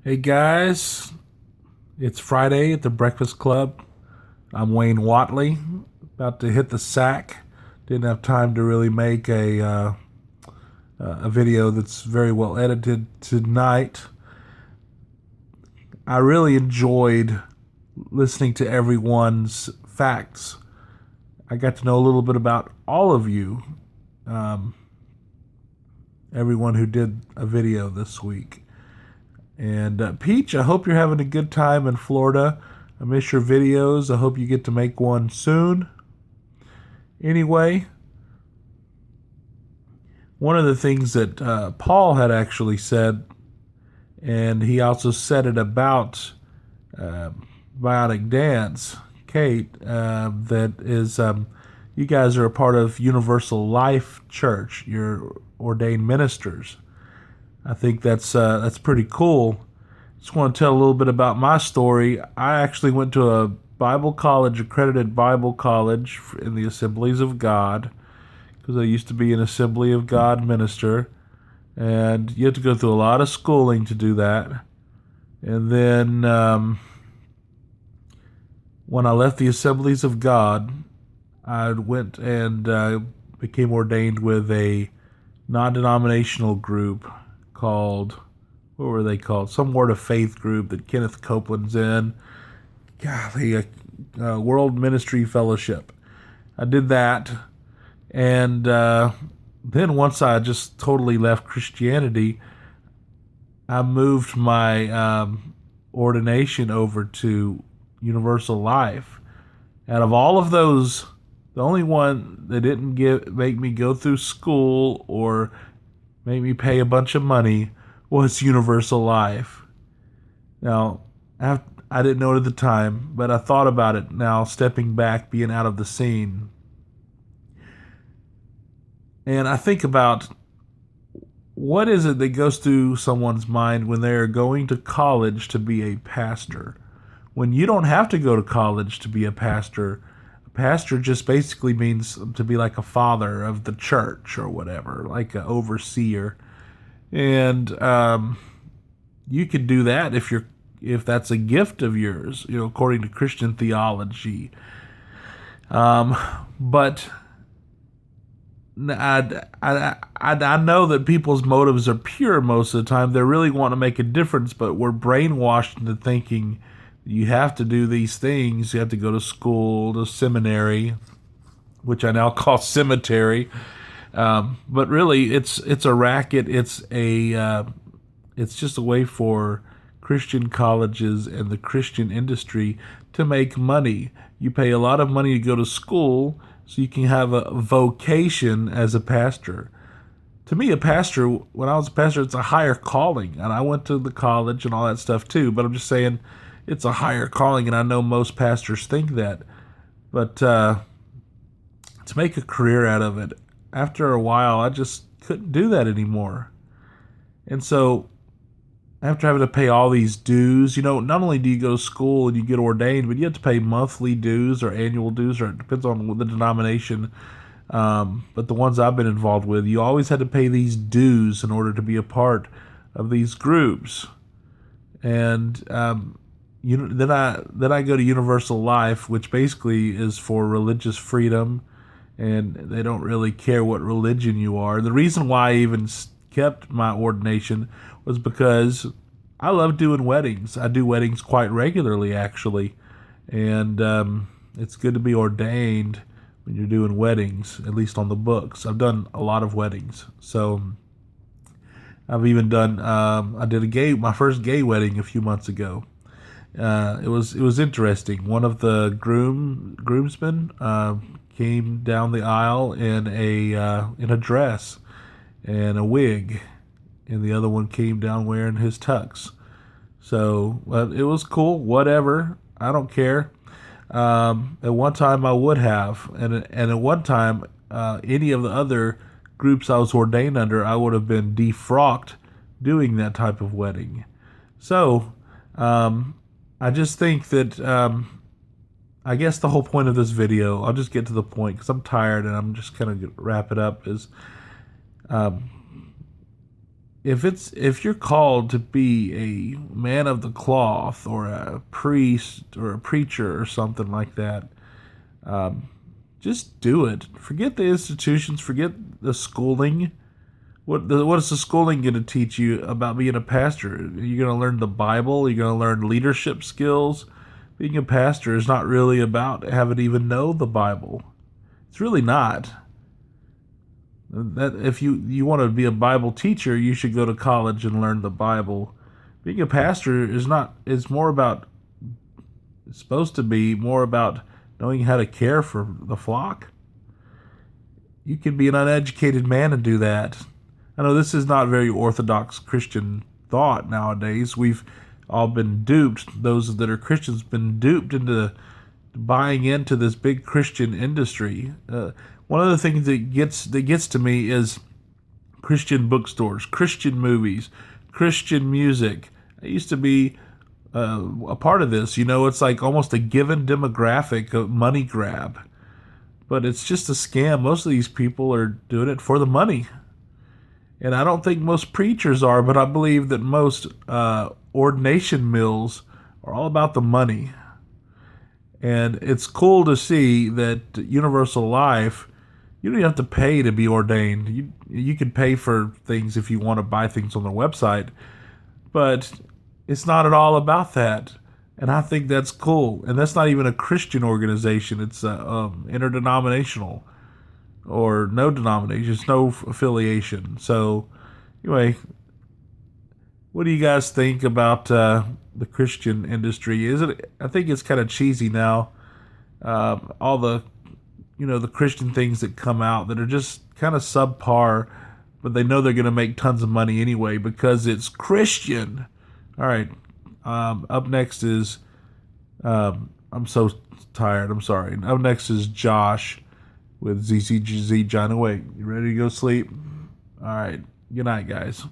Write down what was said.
Hey guys, it's Friday at the Breakfast Club. I'm Wayne Watley, about to hit the sack. Didn't have time to really make a video that's very well edited tonight. I really enjoyed listening to everyone's facts. I got to know a little bit about all of you, um, everyone who did a video this week. And Peach, I hope you're having a good time in Florida. I miss your videos. I hope you get to make one soon. Anyway, one of the things that Paul had actually said, and he also said it about uh, Bionic Dance, Kate, that is, you guys are a part of Universal Life Church. You're ordained ministers. I think that's pretty cool. Just want to tell a little bit about my story. I actually went to a Bible college, accredited Bible college in the Assemblies of God, because I used to be an Assembly of God minister, and you have to go through a lot of schooling to do that. And then when I left the Assemblies of God, I went and became ordained with a non-denominational group called, what were they called? Some Word of Faith group that Kenneth Copeland's in. Golly, World Ministry Fellowship. I did that, and then once I just totally left Christianity, I moved my ordination over to Universal Life. Out of all of those, the only one that didn't make me go through school or make me pay a bunch of money was Universal Life. Now, I didn't know it at the time, but I thought about it now, stepping back, being out of the scene. And I think about what is it that goes through someone's mind when they're going to college to be a pastor? When you don't have to go to college to be a pastor just basically means to be like a father of the church or whatever, like an overseer. And you could do that if that's a gift of yours, according to Christian theology. But I know that people's motives are pure most of the time. They really want to make a difference, but we're brainwashed into thinking you have to do these things. You have to go to school, to seminary, which I now call cemetery. But really, it's a racket. It's just a way for Christian colleges and the Christian industry to make money. You pay a lot of money to go to school so you can have a vocation as a pastor. To me, a pastor, when I was a pastor, it's a higher calling. And I went to the college and all that stuff too, but I'm just saying it's a higher calling, and I know most pastors think that. But to make a career out of it, after a while, I just couldn't do that anymore. And so after having to pay all these dues, not only do you go to school and you get ordained, but you have to pay monthly dues or annual dues, or it depends on the denomination. But the ones I've been involved with, you always had to pay these dues in order to be a part of these groups. And then I go to Universal Life, which basically is for religious freedom, and they don't really care what religion you are. The reason why I even kept my ordination was because I love doing weddings. I do weddings quite regularly, actually, and it's good to be ordained when you're doing weddings, at least on the books. I've done a lot of weddings, so I've even done. I did my first gay wedding a few months ago. It was interesting. One of the groomsmen came down the aisle in a dress and a wig, and the other one came down wearing his tux. So it was cool. Whatever, I don't care. At one time I would have, and at one time any of the other groups I was ordained under, I would have been defrocked doing that type of wedding. So I just think that I guess the whole point of this video, I'll just get to the point because I'm tired and I'm just kind of wrap it up, is um, if you're called to be a man of the cloth or a priest or a preacher or something like that, just do it. Forget the institutions. Forget the schooling. What is the schooling going to teach you about being a pastor? You're going to learn the Bible. You're going to learn leadership skills. Being a pastor is not really about having to even know the Bible. It's really not. That if you want to be a Bible teacher, you should go to college and learn the Bible. Being a pastor is not. It's more about. It's supposed to be more about knowing how to care for the flock. You can be an uneducated man and do that. I know this is not very orthodox Christian thought nowadays. We've all been duped. Those that are Christians been duped into buying into this big Christian industry. One of the things that gets to me is Christian bookstores, Christian movies, Christian music. I used to be a part of this. It's like almost a given demographic, a money grab. But it's just a scam. Most of these people are doing it for the money. And I don't think most preachers are, but I believe that most ordination mills are all about the money. And it's cool to see that Universal Life, you don't have to pay to be ordained. You can pay for things if you want to buy things on their website, but it's not at all about that. And I think that's cool. And that's not even a Christian organization. It's interdenominational or no denomination. It's no affiliation. So anyway, what do you guys think about the Christian industry? I think it's kind of cheesy now. All the the Christian things that come out that are just kind of subpar, but they know they're going to make tons of money anyway because it's Christian. All right. Up next is I'm so tired. I'm sorry. Up next is Josh with ZZZ John. Wait, you ready to go sleep? All right. Good night, guys.